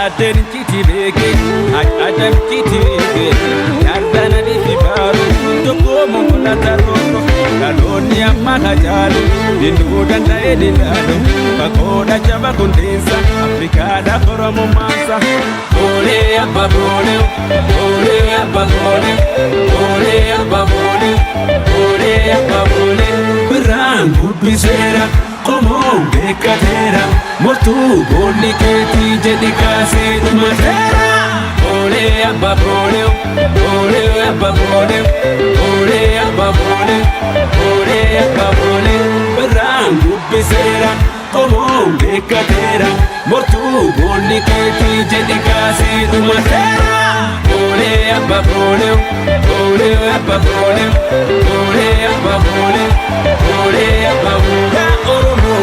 Aden kiti beke, adam kiti beke. Yardana di fibaru, toko mongona taroko. Kaloni amaka jalu, dindu danda edilado. Bakoda chaba kundesa, Afrika da koromo masa. Ole abba bole, ole abba bole, ole abba bole, ole abba bole. Brangu bisera, como becatera, mortu boli keti jedikasi dumatera. Ole abba bole, ole abba bole, ole abba bole, ole abba bole. Brangu bisera, como becatera, mortu boli keti jedikasi dumatera. Ole abba bole, ole abba bole, ole abba bole, ole abba bole. Oromo.